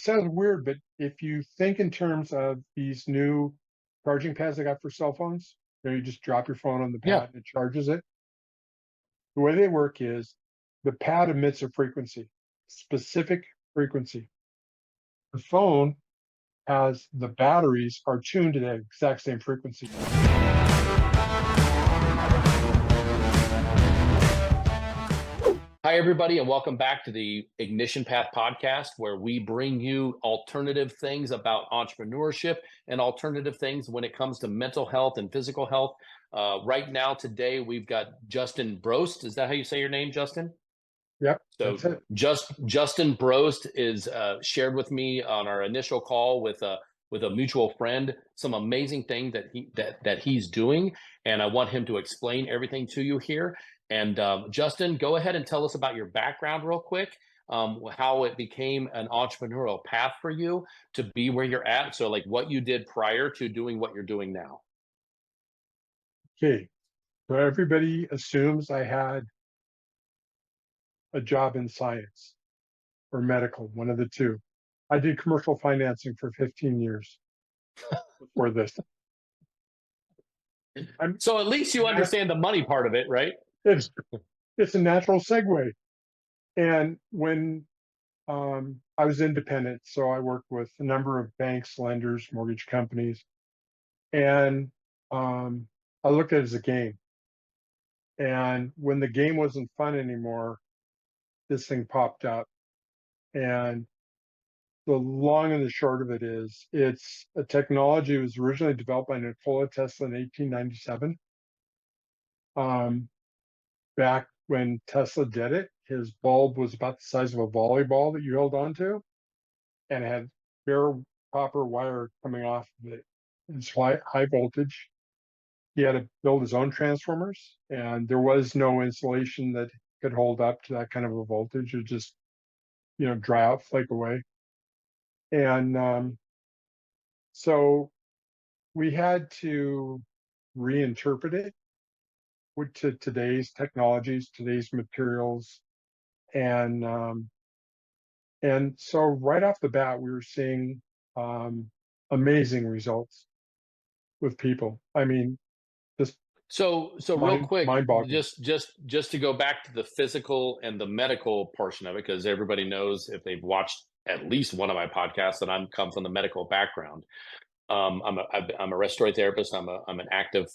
sounds weird, but if you think in terms of these new charging pads I got for cell phones, you just drop your phone on the Yeah. pad and it charges it. The way they work is the pad emits a frequency, specific frequency. The phone has the batteries are tuned to that exact same frequency. Hi, everybody, and welcome back to the Ignition Path podcast, where we bring you alternative things about entrepreneurship and alternative things when it comes to mental health and physical health. Right now, today, we've got Justin Brost. Is that how you say your name, Justin? Yep, So that's it. Justin Brost is shared with me on our initial call with a mutual friend some amazing thing that he's doing, and I want him to explain everything to you here. And Justin, go ahead and tell us about your background real quick, how it became an entrepreneurial path for you to be where you're at. So, like what you did prior to doing what you're doing now. Okay, so everybody assumes I had a job in science or medical, one of the two. I did commercial financing for 15 years before this. I'm, So at least you understand the money part of it, right? it's, it's a natural segue. And when I was independent, so I worked with a number of banks, lenders, mortgage companies, and I looked at it as a game. And when the game wasn't fun anymore, this thing popped up. And the long and the short of it is, it's a technology that was originally developed by Nikola Tesla in 1897. Back when Tesla did it, his bulb was about the size of a volleyball that you held onto, and it had bare copper wire coming off of it. It's high voltage. He had to build his own transformers, and there was no insulation that could hold up to that kind of a voltage. It just, dry out, flake away. And so we had to reinterpret it to today's technologies, today's materials, and so right off the bat, we were seeing amazing results with people. I mean, just So real quick, mind-boggling. just to go back to the physical and the medical portion of it, because everybody knows if they've watched at least one of my podcasts that I'm come from the medical background. I'm a respiratory therapist. I'm an active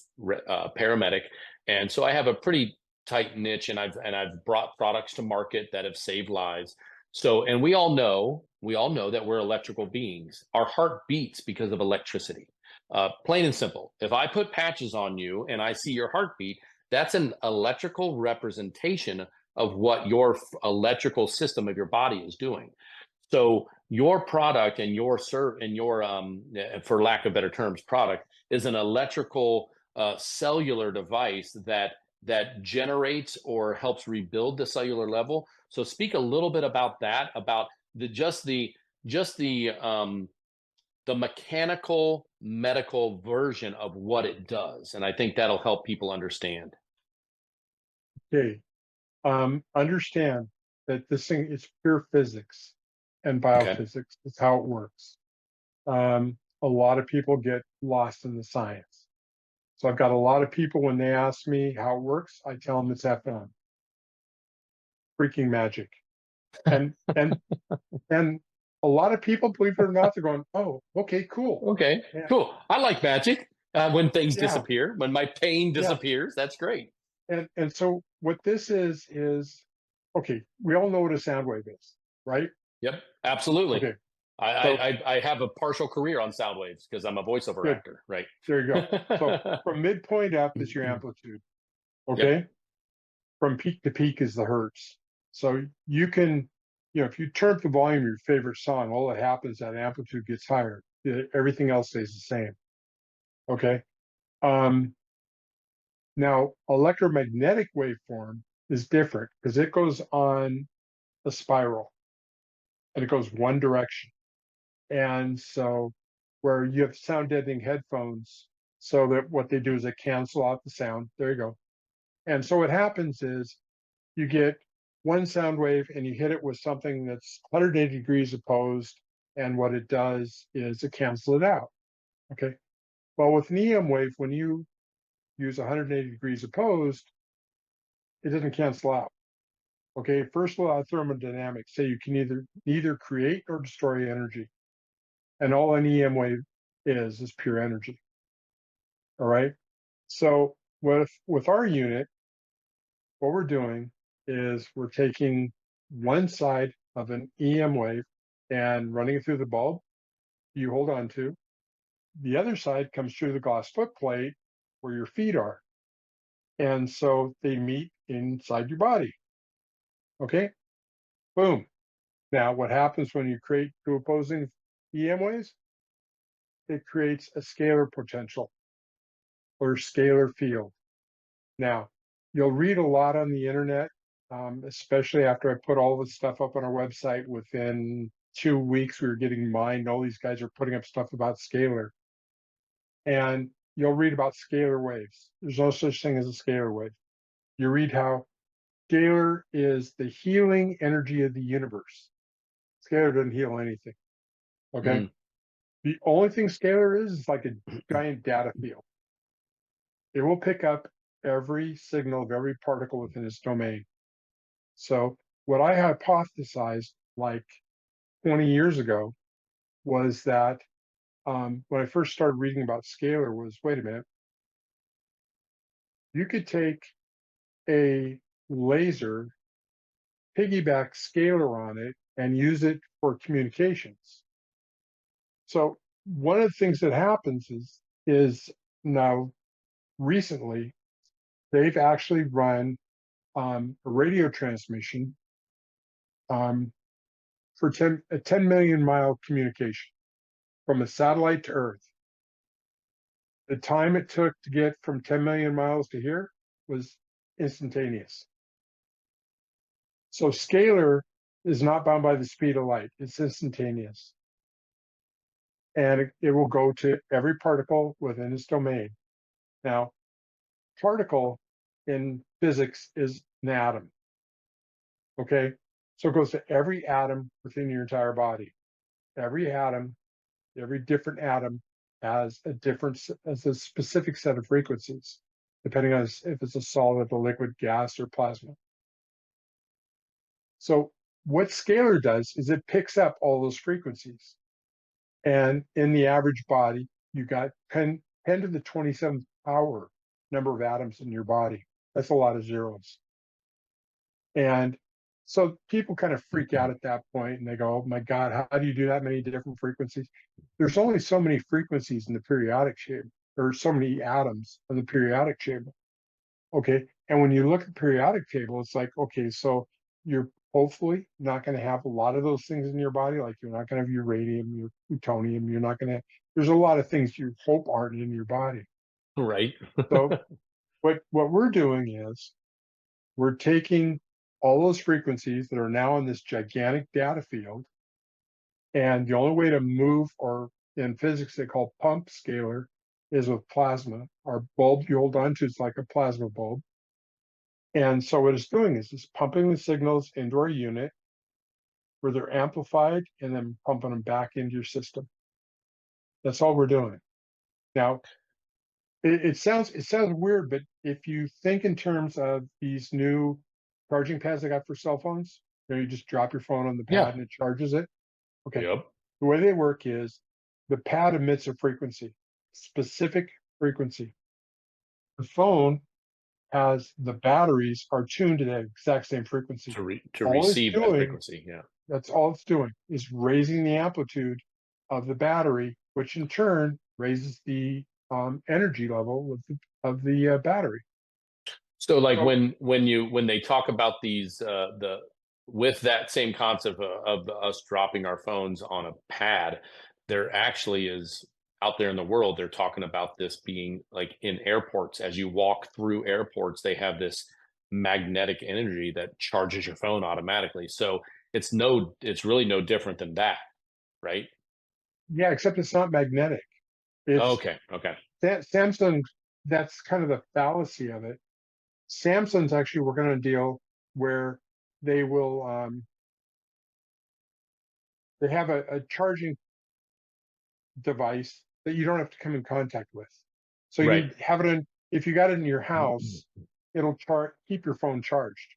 paramedic, and so I have a pretty tight niche, and I've brought products to market that have saved lives. So, and we all know that we're electrical beings. Our heart beats because of electricity. Plain and simple. If I put patches on you and I see your heartbeat, that's an electrical representation of what your electrical system of your body is doing. So your product and for lack of better terms, product is an electrical cellular device that generates or helps rebuild the cellular level. So speak a little bit about that, about the mechanical medical version of what it does, and I think that'll help people understand. Okay, understand that this thing is pure physics and Okay. biophysics. It's how it works. A lot of people get lost in the science. So I've got a lot of people when they ask me how it works, I tell them it's FM, freaking magic. And and a lot of people, believe it or not, they're going, "Oh, okay, cool." Okay, Yeah, cool. I like magic. When things yeah, disappear, when my pain yeah. disappears, that's great. And so what this is okay. We all know what a sound wave is, right? Yep, absolutely. Okay, I so I have a partial career on sound waves because I'm a voiceover good. actor, right? There you go. So from midpoint up is your amplitude. Yep. Okay, from peak to peak is the hertz. So you can, if you turn up the volume of your favorite song, all that happens is that amplitude gets higher. Everything else stays the same. Okay. Um, Now, electromagnetic waveform is different because it goes on a spiral and it goes one direction. And so, where you have sound deadening headphones, so that what they do is they cancel out the sound. There you go. And so, what happens is you get one sound wave and you hit it with something that's 180 degrees opposed, and what it does is it cancels it out. Okay. Well, with an EM wave, when you use 180 degrees opposed, it doesn't cancel out. Okay. First law of thermodynamics say you can neither create or destroy energy. And all an EM wave is pure energy. All right. So with our unit, what we're doing is we're taking one side of an EM wave and running it through the bulb you hold on to. The other side comes through the glass foot plate where your feet are. And so they meet inside your body. Okay. Boom. Now, what happens when you create two opposing EM waves? It creates a scalar potential or scalar field. Now, you'll read a lot on the internet, especially after I put all this stuff up on our website. Within 2 weeks, we were getting mined. All these guys are putting up stuff about scalar. And you'll read about scalar waves. There's no such thing as a scalar wave. You read how scalar is the healing energy of the universe. Scalar doesn't heal anything. Okay. Mm. The only thing scalar is like a giant data field. It will pick up every signal of every particle within its domain. So what I hypothesized like 20 years ago was that when I first started reading about scalar was, wait a minute, you could take a laser, piggyback scalar on it, and use it for communications. So one of the things that happens is now recently they've actually run a radio transmission for a 10 million mile communication from a satellite to Earth. The time it took to get from 10 million miles to here was instantaneous. So scalar is not bound by the speed of light. It's instantaneous. And it will go to every particle within its domain. Now, particle in physics is an atom. Okay. So it goes to every atom within your entire body. Every atom, every different atom has a specific set of frequencies, depending on if it's a solid, a liquid, gas, or plasma. So what scalar does is it picks up all those frequencies. And in the average body, you got 10 to the 27th power number of atoms in your body. That's a lot of zeros. And so people kind of freak out at that point and they go, oh my God, how do you do that many different frequencies? There's only so many frequencies in the periodic table, or so many atoms in the periodic table. Okay. And when you look at the periodic table, it's like, okay, so you're hopefully not going to have a lot of those things in your body. Like you're not going to have uranium, your plutonium, you're not going to, there's a lot of things you hope aren't in your body. Right. So what we're doing is we're taking all those frequencies that are now in this gigantic data field, and the only way to move, or in physics they call pump scalar, is with plasma. Our bulb you hold on to is like a plasma bulb. And so what it's doing is it's pumping the signals into our unit where they're amplified and then pumping them back into your system. That's all we're doing. Now, it sounds weird, but if you think in terms of these new charging pads I got for cell phones, you just drop your phone on the pad Yeah. and it charges it. Okay. Yep. The way they work is the pad emits a frequency, specific frequency. The phone has the batteries are tuned to that exact same frequency. To All it's receive that doing, frequency. Yeah. that's all it's doing, is raising the amplitude of the battery, which in turn raises the energy level of the battery. So like So when they talk about these the with that same concept of us dropping our phones on a pad, there actually is out there in the world, they're talking about this being like in airports. As you walk through airports, they have this magnetic energy that charges your phone automatically. So it's really no different than that, right? yeah, except it's not magnetic. It's Okay, okay. Samsung. That's kind of the fallacy of it. Samsung's actually working on a deal where they will they have a charging device that you don't have to come in contact with. So Right. you have it in, if you got it in your house, it'll keep your phone charged.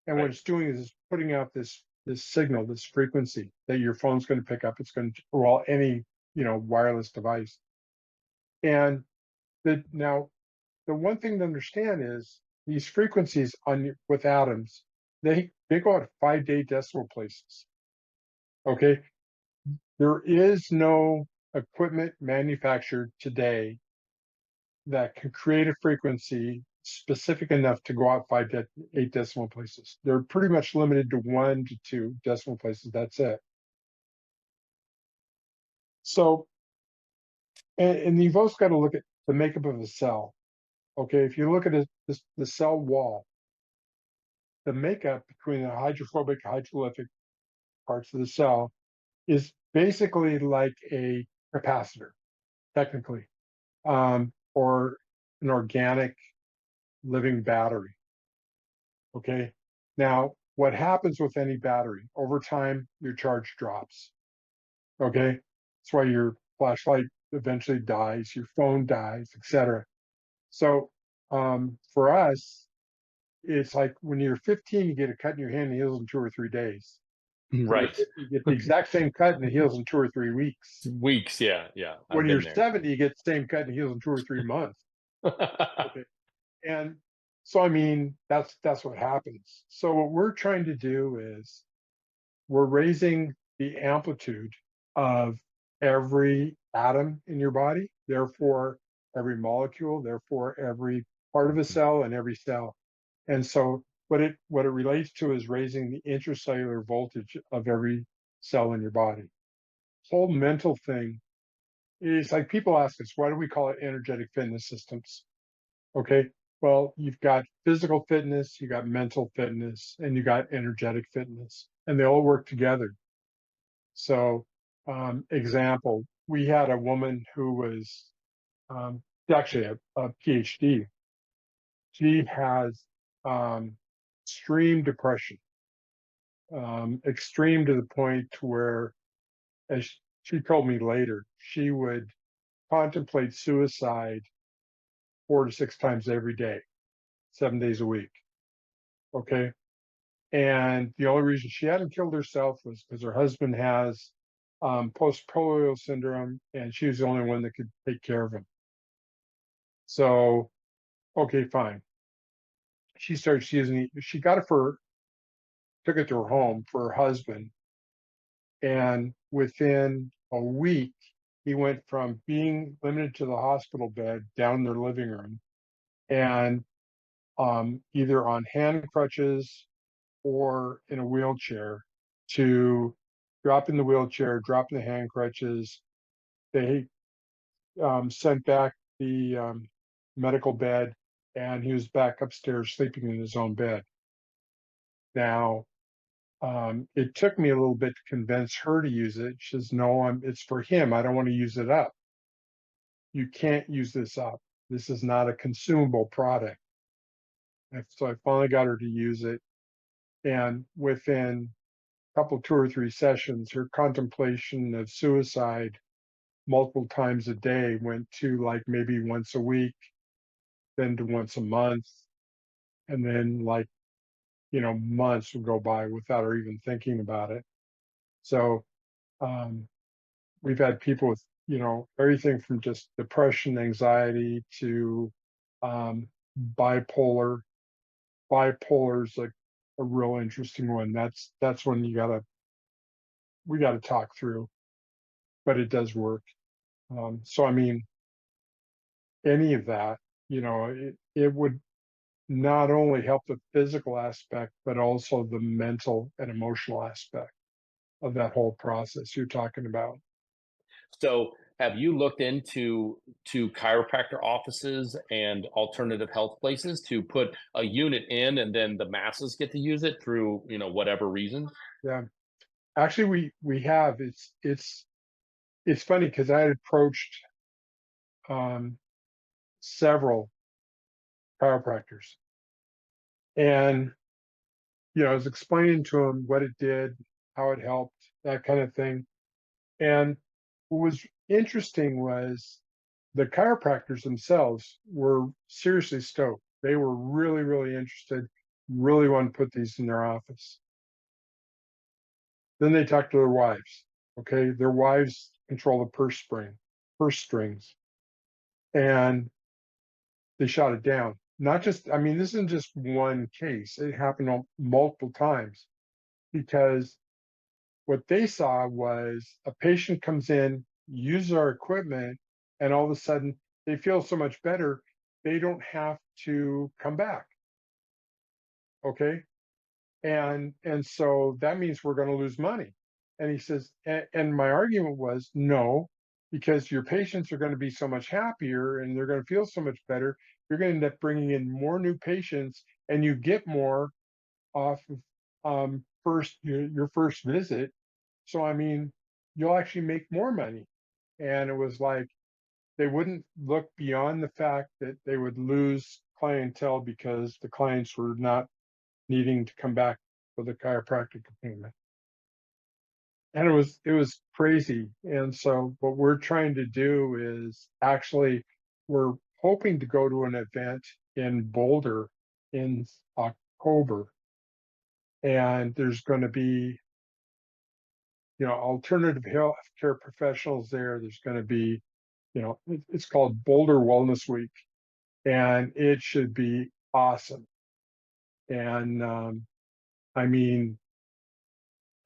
And what Right. it's doing is putting out this signal, this frequency that your phone's going to pick up. It's going to, well, any, wireless device. And now the one thing to understand is these frequencies with atoms, they go at 5 day decimal places. Okay. There is no equipment manufactured today that can create a frequency specific enough to go out 8 decimal places. They're pretty much limited to 1 to 2 decimal places. That's it. So, and you've also got to look at the makeup of a cell. Okay, if you look at the cell wall, the makeup between the hydrophobic, hydrolytic parts of the cell is basically like a capacitor, technically, or an organic living battery. Okay. Now, what happens with any battery over time, your charge drops. Okay. That's why your flashlight eventually dies, your phone dies, etc. So, for us, it's like when you're 15, you get a cut in your hand, it heals in 2 or 3 days. When you're Right. 50, you get the exact same cut and it heals in 2 or 3 weeks. Weeks. Yeah. Yeah. I've When you're been there. 70, you get the same cut and it heals in 2 or 3 months. Okay. And so, I mean, that's what happens. So what we're trying to do is we're raising the amplitude of every atom in your body, therefore every molecule, therefore every part of a cell and every cell. And so what it relates to is raising the intracellular voltage of every cell in your body. Whole mental thing is like people ask us, why do we call it energetic fitness systems? Okay. Well, you've got physical fitness, you got mental fitness, and you got energetic fitness, and they all work together. So, example, we had a woman who was actually a PhD. She has extreme depression, extreme to the point to where, as she told me later, she would contemplate suicide 4 to 6 times every day, 7 days a week. Okay. And the only reason she hadn't killed herself was because her husband has post-polio syndrome, and she was the only one that could take care of him. So, okay, fine. She started using it. She got it took it to her home for her husband. And within a week, he went from being limited to the hospital bed down in their living room and either on hand crutches or in a wheelchair to drop in the wheelchair, drop in the hand crutches. They sent back the medical bed, and he was back upstairs sleeping in his own bed. Now, it took me a little bit to convince her to use it. She says, "No, it's for him. I don't want to use it up. You can't use this up. This is not a consumable product." And so I finally got her to use it, and within couple 2 or 3 sessions, her contemplation of suicide multiple times a day went to like maybe once a week, then to once a month, and then like months would go by without her even thinking about it. So um, we've had people with everything from just depression, anxiety to um, bipolar. Bipolar is like a real interesting one. That's when we gotta talk through, but it does work. So, I mean, any of that, it would not only help the physical aspect, but also the mental and emotional aspect of that whole process you're talking about. So, have you looked into chiropractor offices and alternative health places to put a unit in, and then the masses get to use it through whatever reason? Yeah, actually, we have. It's funny because I had approached um, several chiropractors, and I was explaining to them what it did, how it helped, that kind of thing. And what was interesting was the chiropractors themselves were seriously stoked. They were really, really interested, really want to put these in their office. Then they talked to their wives. Okay. Their wives control the purse strings, and they shot it down. Not just, I mean, this isn't just one case. It happened multiple times because what they saw was a patient comes in, uses our equipment, and all of a sudden they feel so much better, they don't have to come back. Okay. And so that means we're going to lose money. And he says, and my argument was no, because your patients are going to be so much happier and they're going to feel so much better. You're going to end up bringing in more new patients, and you get more off of your first visit. So I mean, you'll actually make more money. And it was like they wouldn't look beyond the fact that they would lose clientele because the clients were not needing to come back for the chiropractic appointment. And it was crazy. And so what we're trying to do is actually we're hoping to go to an event in Boulder in October. And there's going to be, alternative health care professionals there. There's going to be, it's called Boulder Wellness Week, and it should be awesome. And I mean,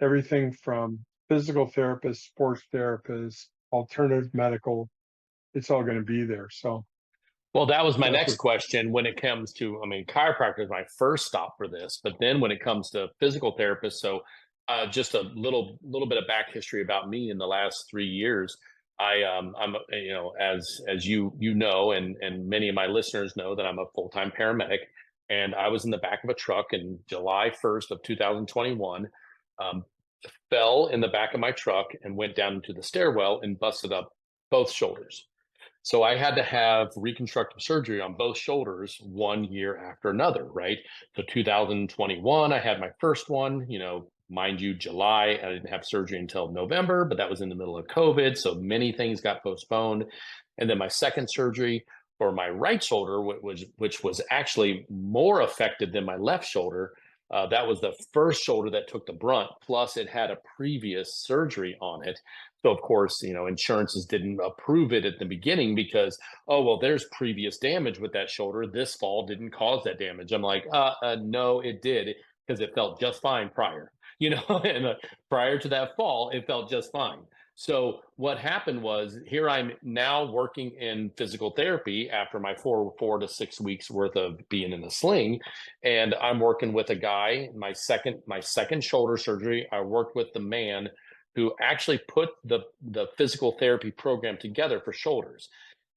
everything from physical therapists, sports therapists, alternative medical, it's all going to be there. So Well, that was my that's next what, question when it comes to, I mean, chiropractor is my first stop for this, but then when it comes to physical therapists, so just a little bit of back history about me in the last 3 years. I'm as you know, and many of my listeners know that I'm a full time paramedic, and I was in the back of a truck in July 1st of 2021. Um, Fell in the back of my truck and went down into the stairwell and busted up both shoulders. So I had to have reconstructive surgery on both shoulders 1 year after another, right? So 2021, I had my first one, mind you, July. I didn't have surgery until November, but that was in the middle of COVID. So many things got postponed. And then my second surgery for my right shoulder, which was actually more affected than my left shoulder. That was the first shoulder that took the brunt. Plus, it had a previous surgery on it. So of course, insurances didn't approve it at the beginning because, oh, well, there's previous damage with that shoulder. This fall didn't cause that damage. I'm like, no, it did because it felt just fine prior, and prior to that fall, it felt just fine. So what happened was here I'm now working in physical therapy after my 4 to 6 weeks worth of being in a sling, and I'm working with a guy. My second shoulder surgery, I worked with the man who actually put the physical therapy program together for shoulders.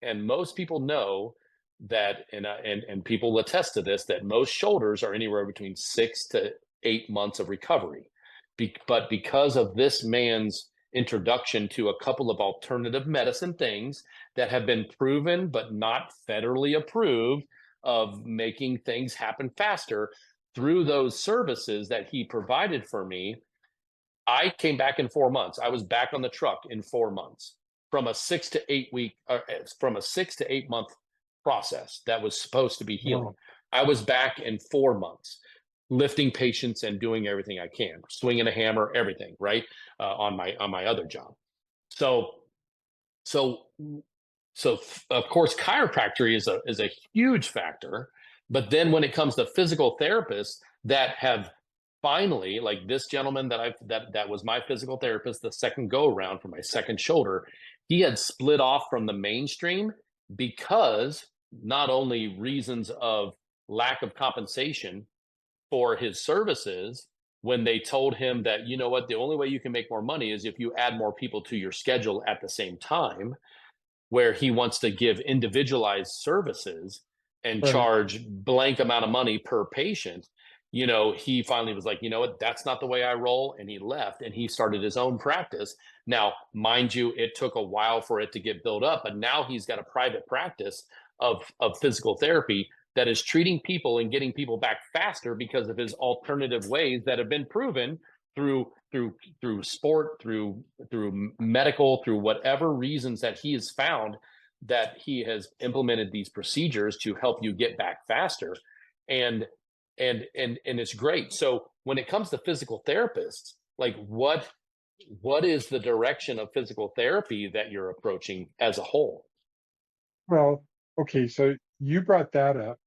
And most people know that, and people attest to this, that most shoulders are anywhere between 6 to 8 months of recovery. But because of this man's introduction to a couple of alternative medicine things that have been proven but not federally approved of making things happen faster through those services that he provided for me, I came back in 4 months. I was back on the truck in 4 months from a 6 to 8 month process that was supposed to be healing. wow. I was back in 4 months, lifting patients and doing everything I can, swinging a hammer, everything, right, on my other job. So so so of course chiropractic is a huge factor, but then when it comes to physical therapists that have finally, like this gentleman that was my physical therapist the second go around for my second shoulder, he had split off from the mainstream because not only reasons of lack of compensation for his services, when they told him that, you know what, the only way you can make more money is if you add more people to your schedule at the same time, where he wants to give individualized services and Right. charge blank amount of money per patient. He finally was like, you know what, that's not the way I roll. And he left and he started his own practice. Now, mind you, it took a while for it to get built up, but now he's got a private practice of physical therapy that is treating people and getting people back faster because of his alternative ways that have been proven through sport, through medical, through whatever reasons that he has found, that he has implemented these procedures to help you get back faster. And and it's great. So when it comes to physical therapists, like what is the direction of physical therapy that you're approaching as a whole? Well, okay, so you brought that up.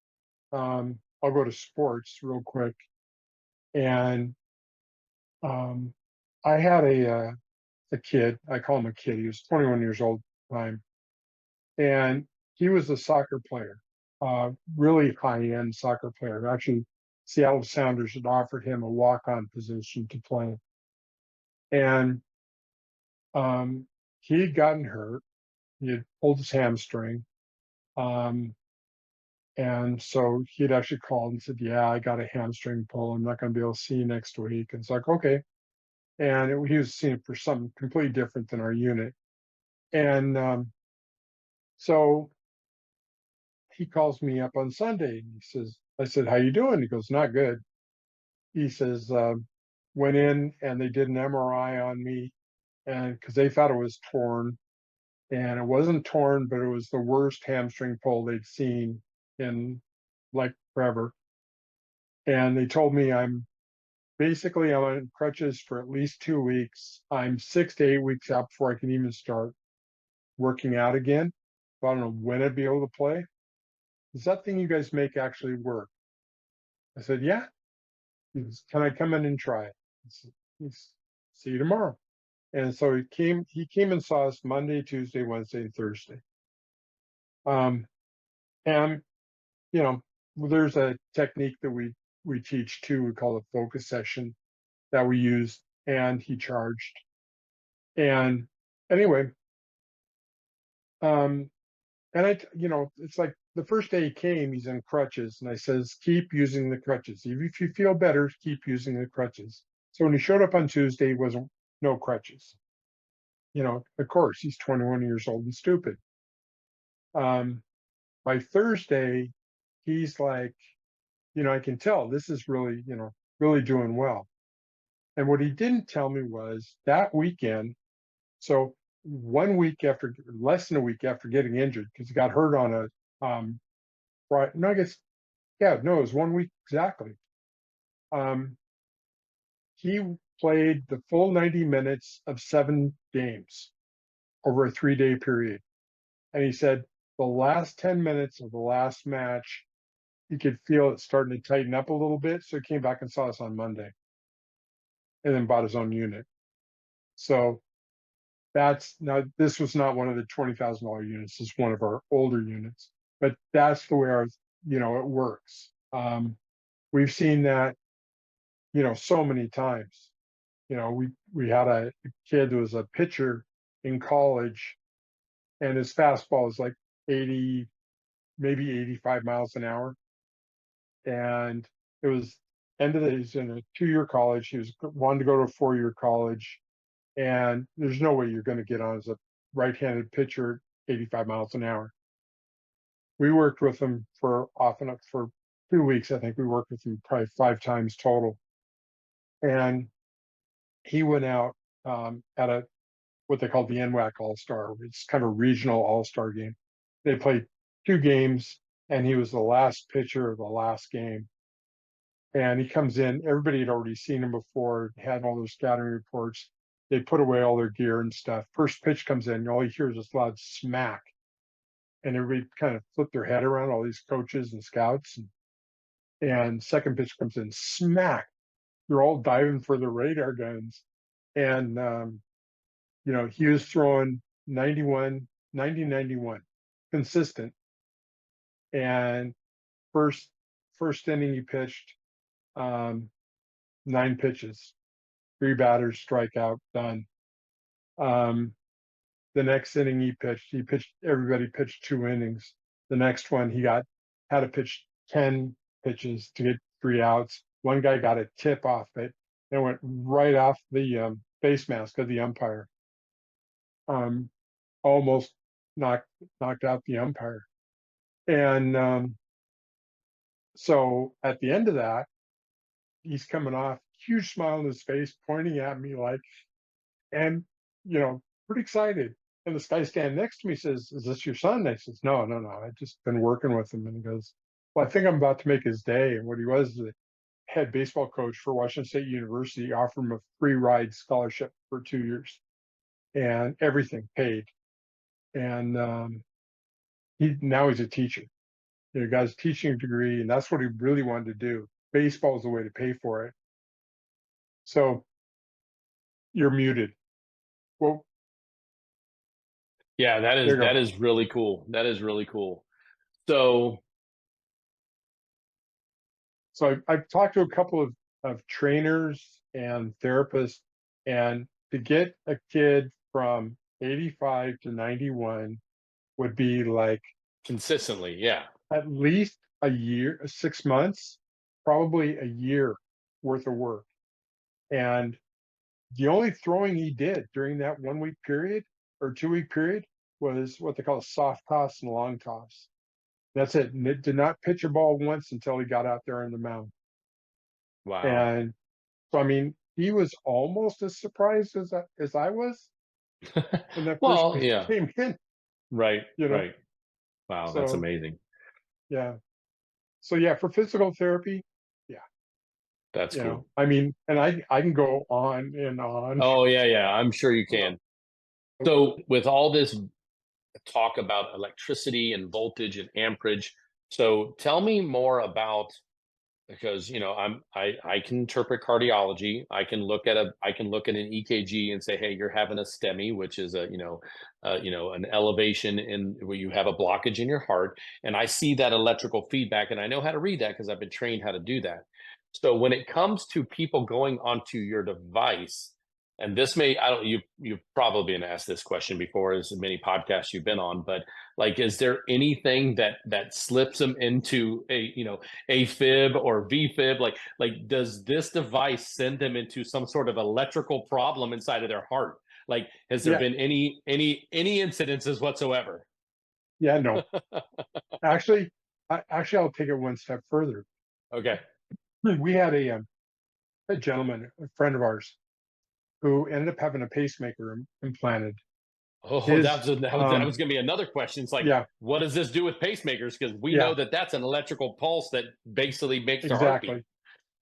I'll go to sports real quick. And um, I had a kid. I call him a kid. He was 21 years old at the time, and he was a soccer player, really high-end soccer player. Actually, Seattle Sounders had offered him a walk-on position to play, and um, he had gotten hurt. He had pulled his hamstring, um, and so he had actually called and said, "Yeah, I got a hamstring pull. I'm not going to be able to see you next week." And it's like, okay. And he was seeing it for something completely different than our unit. And so he calls me up on Sunday and he says, I said, "How you doing?" He goes, "Not good." He says, "Went in and they did an MRI on me, and because they thought it was torn, and it wasn't torn, but it was the worst hamstring pull they'd seen in like forever. And they told me I'm on crutches for at least 2 weeks. I'm 6 to 8 weeks out before I can even start working out again. So I don't know when I'd be able to play. Does that thing you guys make actually work?" I said, "Yeah." He goes, "Can I come in and try it?" I said, "See you tomorrow." And so he came and saw us Monday, Tuesday, Wednesday, and Thursday. Um, and you know, there's a technique that we teach too. We call it focus session that we use, and he charged. And anyway, um, and it's like the first day he came, he's in crutches, and I says, "Keep using the crutches. If you feel better, keep using the crutches." So when he showed up on Tuesday, he wasn't no crutches. Of course, he's 21 years old and stupid. Um, by Thursday, he's like, I can tell this is really, really doing well. And what he didn't tell me was that weekend. So less than a week after getting injured, because he got hurt on no, I guess, yeah, no, it was 1 week exactly. Um, he played the full 90 minutes of 7 games over a 3-day period. And he said the last 10 minutes of the last match, he could feel it starting to tighten up a little bit. So he came back and saw us on Monday and then bought his own unit. So this was not one of the $20,000 units. It's one of our older units, but that's the way it works. We've seen that, so many times. We had a kid who was a pitcher in college, and his fastball was like 80, maybe 85 miles an hour. And it was he's in a 2-year college. He wanted to go to a 4-year college, and there's no way you're going to get on as a right-handed pitcher at 85 miles an hour. We worked with him for 2 weeks. I think we worked with him probably 5 times total. And he went out at what they call the NWAC All-Star. It's kind of a regional all-star game. They played 2 games, and he was the last pitcher of the last game. And he comes in, everybody had already seen him before, had all their scouting reports. They put away all their gear and stuff. First pitch comes in, and all you hear is this loud smack. And everybody kind of flipped their head around, all these coaches and scouts. And second pitch comes in, smack. They're all diving for their radar guns. And he was throwing 90-91, consistent. And first inning he pitched 9 pitches, 3 batters, strikeout, done. The next inning everybody pitched 2 innings. The next one had to pitch 10 pitches to get 3 outs. One guy got a tip off it and went right off the face mask of the umpire. Almost knocked out the umpire. And so at the end of that, he's coming off. huge smile on his face, pointing at me like, and pretty excited. And this guy standing next to me says, "Is this your son?" And I says, "No, no, no. I've just been working with him." And he goes, "Well, I think I'm about to make his day." And what he was the head baseball coach for Washington State University, offered him a free ride scholarship for 2 years and everything paid. And he's a teacher. Got his teaching degree, and that's what he really wanted to do. Baseball is the way to pay for it. So you're muted. Well, Yeah, there you go. that is really cool. That is really cool. So So I've talked to a couple of trainers and therapists, and to get a kid from 85 to 91 would be like consistently, yeah. at least a year, 6 months, probably a year worth of work. And the only throwing he did during that 1 week period or 2 week period was what they call a soft toss and long toss. That's it. And it did not pitch a ball once until he got out there on the mound. Wow. And so, I mean, he was almost as surprised as I was when that first Well, pitch yeah. came in, Right, you know. right. Wow, that's So amazing. yeah. So yeah, for physical therapy, yeah, That's cool. I mean, and I can go on and on. Oh, yeah, yeah, I'm sure you can. So, with all this talk about electricity and voltage and amperage, so tell me more about, because I can interpret cardiology. I can look at an EKG and say, hey, you're having a STEMI, which is a an elevation in where you have a blockage in your heart, and I see that electrical feedback, and I know how to read that because I've been trained how to do that. So when it comes to people going onto your device, and this may, I don't, you've probably been asked this question before, as many podcasts you've been on, but like, is there anything that slips them into a AFib or VFib? Like, does this device send them into some sort of electrical problem inside of their heart? Like, has there Yeah, been any incidences whatsoever? yeah, no. Actually, I'll take it one step further. Okay. We had a gentleman, a friend of ours, who ended up having a pacemaker implanted. Oh, His that was going to be another question. It's like, Yeah, what does this do with pacemakers? Because we know yeah, that that's an electrical pulse that basically makes the heartbeat. exactly,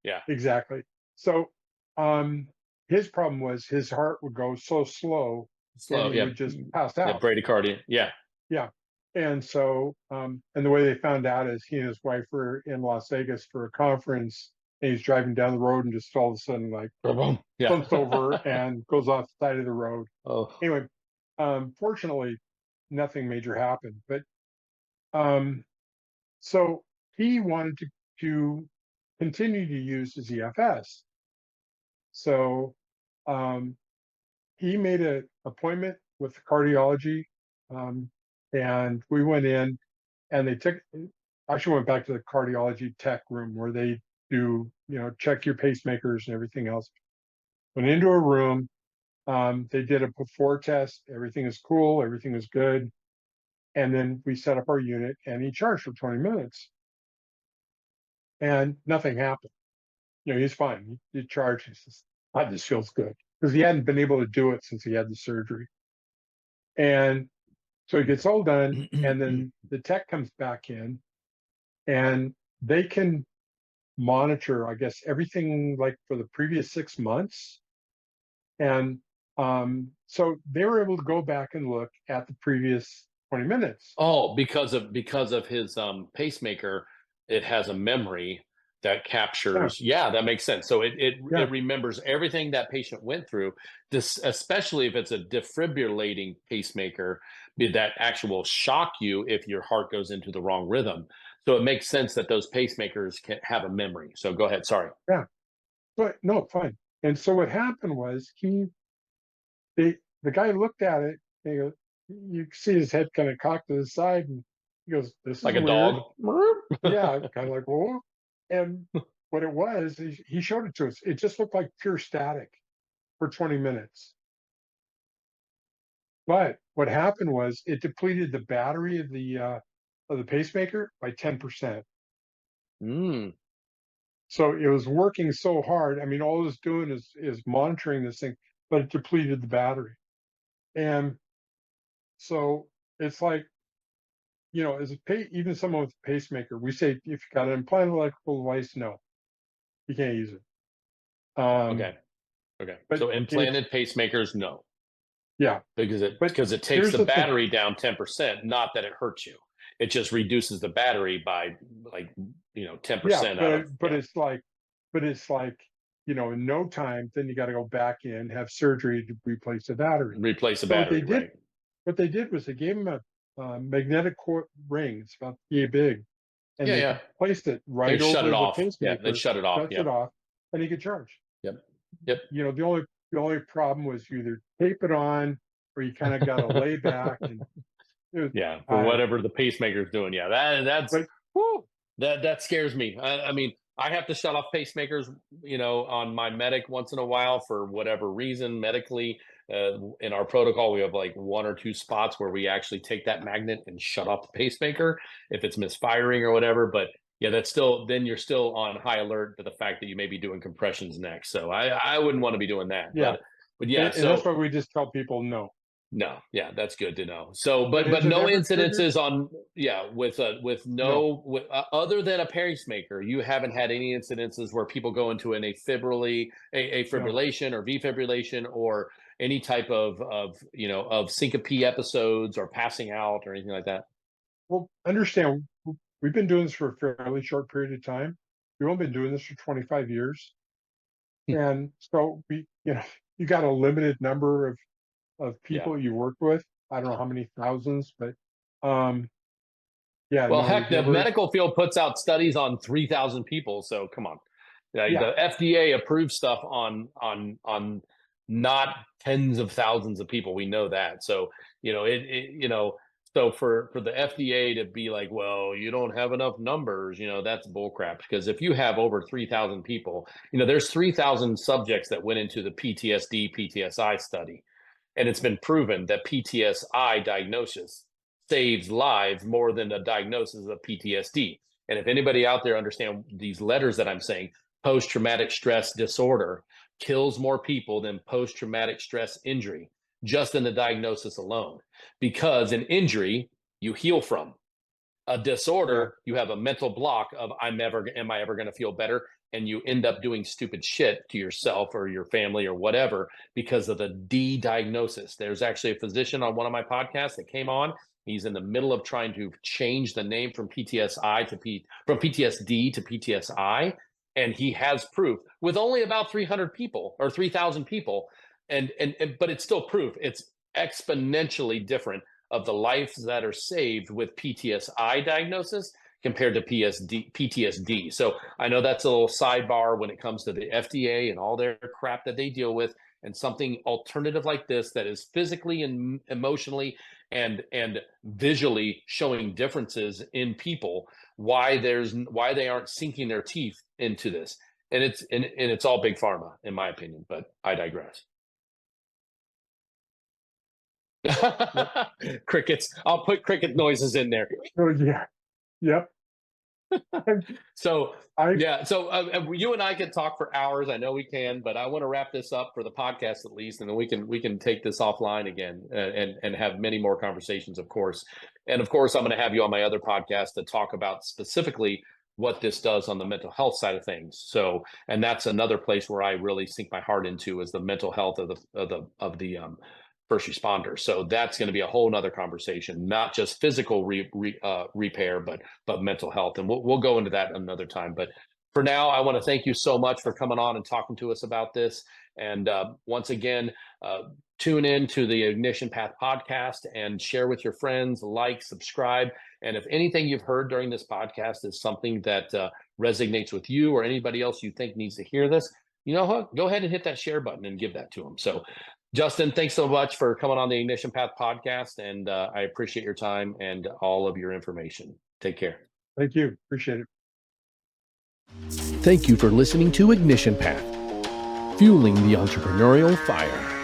Yeah. exactly. So, um, his problem was his heart would go so slow, and Slow. he Yeah. would just pass Yeah. out. Bradycardia. Yeah. Yeah, and so, and the way they found out is he and his wife were in Las Vegas for a conference, and he's driving down the road, and just all of a sudden, like, Boom. Yeah. slumps over and goes off the side of the road. Oh. Anyway, fortunately, nothing major happened, but um, so he wanted to continue to use his EFS. So um, he made an appointment with the cardiology, um, and we went in, and they actually went back to the cardiology tech room where they do, check your pacemakers and everything else. Went into a room. They did a before test. Everything is cool. Everything is good. And then we set up our unit, and he charged for 20 minutes, and nothing happened. He's fine. He charged. He says, This feels good," because he hadn't been able to do it since he had the surgery. And so he gets all done, and then the tech comes back in, and they can monitor, I guess, everything like for the previous 6 months. And so they were able to go back and look at the previous 20 minutes. Oh, because of his pacemaker, it has a memory that Yeah, captures. Yeah, that makes sense. So yeah, it remembers everything that patient went through. This, especially if it's a defibrillating pacemaker, that actually will shock you if your heart goes into the wrong rhythm. So it makes sense that those pacemakers can have a memory. So go ahead. Sorry. yeah. But no, fine. And so what happened was the guy looked at it, and he goes, you see his head kind of cocked to the side, and he goes, "This Like is a weird." dog. Yeah, kind of like, "Whoa." And what it was, he showed it to us. It just looked like pure static for 20 minutes. But what happened was it depleted the battery of the pacemaker by 10%. Mm. So it was working so hard. I mean, all it was doing is monitoring this thing, but it depleted the battery. And so it's like, as even someone with a pacemaker, we say if you got an implanted electrical device, no, you can't use it. Okay. But So if implanted pacemakers, no, yeah, but because it takes here's the the thing. battery down 10%. Not that it hurts you. It just reduces the battery by like 10% out of But it's like, in no time, then you got to go back in, have surgery to replace the battery. replace the So battery, right? what they did was they gave him a magnetic ring. It's about yay big, and Yeah, they yeah. placed it They right shut over it the off. Yeah, they pacemaker, shut it off. shuts Yeah. it off, and he could charge. Yep. Yep. The only problem was you either tape it on or you kind of got to lay back, and it was, Yeah, for I don't know. whatever the pacemaker's doing. Yeah, that's But whew, that scares me. I mean, I have to shut off pacemakers, on my medic once in a while for whatever reason medically. In our protocol, we have like one or two spots where we actually take that magnet and shut off the pacemaker if it's misfiring or whatever. But yeah, that's still then you're still on high alert to the fact that you may be doing compressions next. So I wouldn't want to be doing that. yeah, But yeah, and that's so why we just tell people no. no, yeah, that's good to know. So, But but has it no ever triggered? incidences on, yeah, with No, no other than a pacemaker, you haven't had any incidences where people go into an a no. fibrillation or defibrillation or any type of syncope episodes or passing out or anything like that. Well, understand, we've been doing this for a fairly short period of time. We've only been doing this for 25 years. And so you got a limited number of Yeah. people you work with. I don't know how many thousands, but um, yeah, Well, no, heck, we've the never, medical field puts out studies on 3,000 people. So come on, yeah, the FDA approves stuff on not tens of thousands of people. We know that. So so for the FDA to be like, well, you don't have enough numbers, that's bullcrap. Because if you have over 3,000 people, there's 3,000 subjects that went into the PTSD PTSI study, and it's been proven that PTSI diagnosis saves lives more than a diagnosis of PTSD. And if anybody out there understand these letters that I'm saying, post-traumatic stress disorder kills more people than post-traumatic stress injury, just in the diagnosis alone. Because an injury you heal from. A yeah, disorder, you have a mental block of am I ever going to feel better? And you end up doing stupid shit to yourself or your family or whatever because of the D diagnosis. There's actually a physician on one of my podcasts that came on. He's in the middle of trying to change the name from from PTSD to PTSI, and he has proof with only about 300 people or 3,000 people, and but it's still proof. It's exponentially different of the lives that are saved with PTSI diagnosis compared to PTSD. So I know that's a little sidebar when it comes to the FDA and all their crap that they deal with, and something alternative like this that is physically and emotionally and visually showing differences in people, why they aren't sinking their teeth into this. And it's all big pharma, in my opinion, but I digress. yep. Crickets. I'll put cricket noises in there. Oh, yeah, yep. So I yeah, so you and I can talk for hours. I know we can, but I want to wrap this up for the podcast at least, and then we can take this offline again and have many more conversations, of course. And of course, I'm going to have you on my other podcast to talk about specifically what this does on the mental health side of things. So, and that's another place where I really sink my heart into is the mental health of the first responders. So that's going to be a whole nother conversation, not just physical repair, but mental health. And we'll go into that another time. But for now, I want to thank you so much for coming on and talking to us about this. And once again, tune in to the Ignition Path podcast and share with your friends, like, subscribe. And if anything you've heard during this podcast is something that resonates with you or anybody else you think needs to hear this, you know what? Go ahead and hit that share button and give that to them. So Justin, thanks so much for coming on the Ignition Path podcast, and I appreciate your time and all of your information. Take care. thank you. Appreciate it. Thank you for listening to Ignition Path, fueling the entrepreneurial fire.